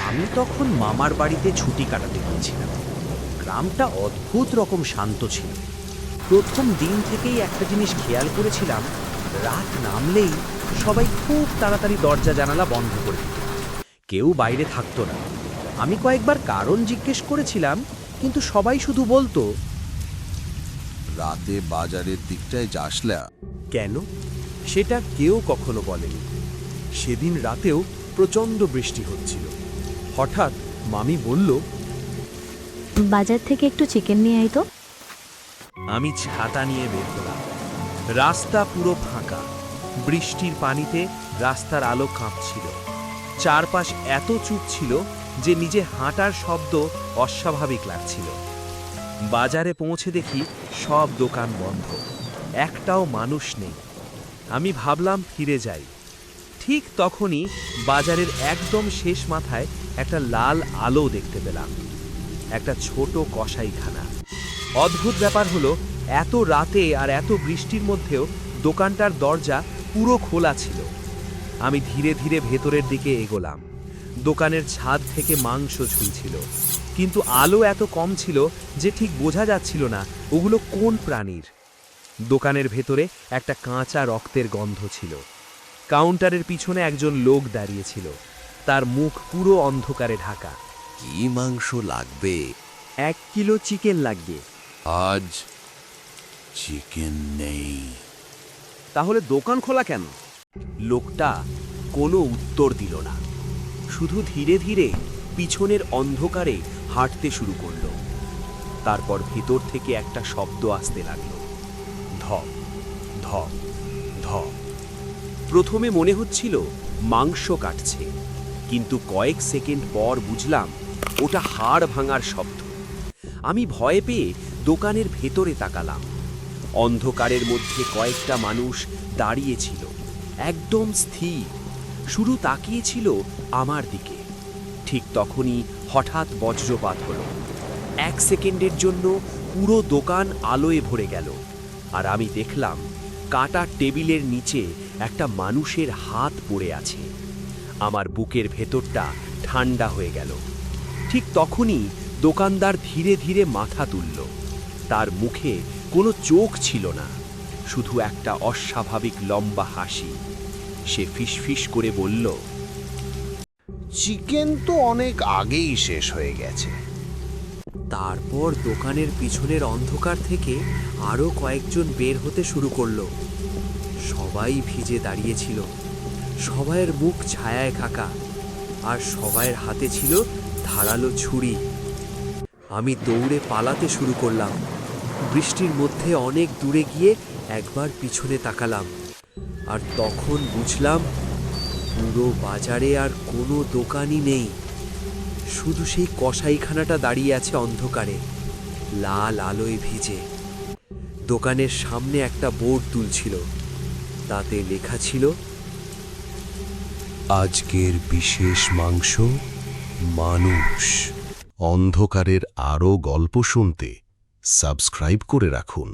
আমি তখন মামার বাড়িতে ছুটি কাটাতে গিয়েছিলাম। গ্রামটা অদ্ভুত রকম শান্ত ছিল। প্রথম দিন থেকেই একটা জিনিস খেয়াল করেছিলাম, রাত নামলেই সবাই খুব তাড়াতাড়ি দরজা জানালা বন্ধ করে দিত। কেউ বাইরে থাকতো না। আমি কয়েকবার কারণ জিজ্ঞেস করেছিলাম, কিন্তু সবাই শুধু বলতো, রাতে বাজারের দিকটায় যাস না। কেন সেটা কেউ কখনো বলেনি। সেদিন রাতেও প্রচণ্ড বৃষ্টি হচ্ছিল। হঠাৎ মামি বলল, বাজার থেকে একটু চিকেন নিয়ে আই তো। আমি ছাতা নিয়ে বের হলাম। রাস্তা পুরো ফাঁকা। বৃষ্টির পানিতে রাস্তার আলো কাঁপছিল। চারপাশ এত চুপ ছিল যে নিজে হাঁটার শব্দ অস্বাভাবিক লাগছিল। বাজারে পৌঁছে দেখি সব দোকান বন্ধ, একটাও মানুষ নেই। আমি ভাবলাম ফিরে যাই। ঠিক তখনই বাজারের একদম শেষ মাথায় একটা লাল আলো দেখতে পেলাম, একটা ছোট কসাইখানা। অদ্ভুত ব্যাপার হলো, এত রাতে আর এত বৃষ্টির মধ্যেও দোকানটার দরজা পুরো খোলা ছিল। আমি ধীরে ধীরে ভেতরের দিকে এগোলাম। দোকানের ছাদ থেকে মাংস ঝুলছিল, কিন্তু আলো এত কম ছিল যে ঠিক বোঝা যাচ্ছিল না ওগুলো কোন প্রাণীর। দোকানের ভেতরে একটা কাঁচা রক্তের গন্ধ ছিল। কাউন্টারের পিছনে একজন লোক দাঁড়িয়েছিল, তার মুখ পুরো অন্ধকারে ঢাকা। কি মাংস লাগবে? 1 কিলো চিকেন লাগবে। আজ চিকেন নেই। তাহলে দোকান খোলা কেন? লোকটা কোনো উত্তর দিল না, শুধু ধীরে ধীরে পিছনের অন্ধকারে হাঁটতে শুরু করল। তারপর ভিতর থেকে একটা শব্দ আসতে লাগলো, ধপ ধপ ধপ। প্রথমে মনে হচ্ছিল মাংস কাটছে, কিন্তু কয়েক সেকেন্ড পর বুঝলাম ওটা হাড় ভাঙার শব্দ। আমি ভয় পেয়ে দোকানের ভেতরে তাকালাম। অন্ধকারের মধ্যে কয়েকটা মানুষ দাঁড়িয়েছিল, একদম স্থির, শুধু তাকিয়েছিল আমার দিকে। ঠিক তখনই হঠাৎ বজ্রপাত হলো। 1 সেকেন্ডের জন্য পুরো দোকান আলোয় ভরে গেল, আর আমি দেখলাম কাটা টেবিলের নিচে একটা মানুষের হাত পড়ে আছে। আমার বুকের ভেতরটা ঠান্ডা হয়ে গেল। ঠিক তখনই দোকানদার ধীরে ধীরে মাথা তুলল। তার মুখে কোনো চোখ ছিল না, শুধু একটা অস্বাভাবিক লম্বা হাসি। সে ফিসফিস করে বলল, চিকেন তো অনেক আগেই শেষ হয়ে গেছে। তারপর দোকানের পিছনের অন্ধকার থেকে আরও কয়েকজন বের হতে শুরু করলো। সবাই ভিজে দাঁড়িয়েছিল, সবাইয়ের মুখ ছায়ায় ঢাকা, আর সবাইয়ের হাতে ছিল ধারালো ছুরি। আমি দৌড়ে পালাতে শুরু করলাম। বৃষ্টির মধ্যে অনেক দূরে গিয়ে একবার পিছনে তাকালাম, আর তখন বুঝলাম পুরো বাজারে আর কোনো দোকানই নেই। শুধু সেই কসাইখানাটা দাঁড়িয়ে আছে অন্ধকারে, লাল আলোয় ভিজে। দোকানের সামনে একটা বোর্ড তুলছিল, তাতে লেখা ছিল, আজকের বিশেষ মাংস মানুষ। অন্ধকারের আরও গল্প শুনতে সাবস্ক্রাইব করে রাখুন।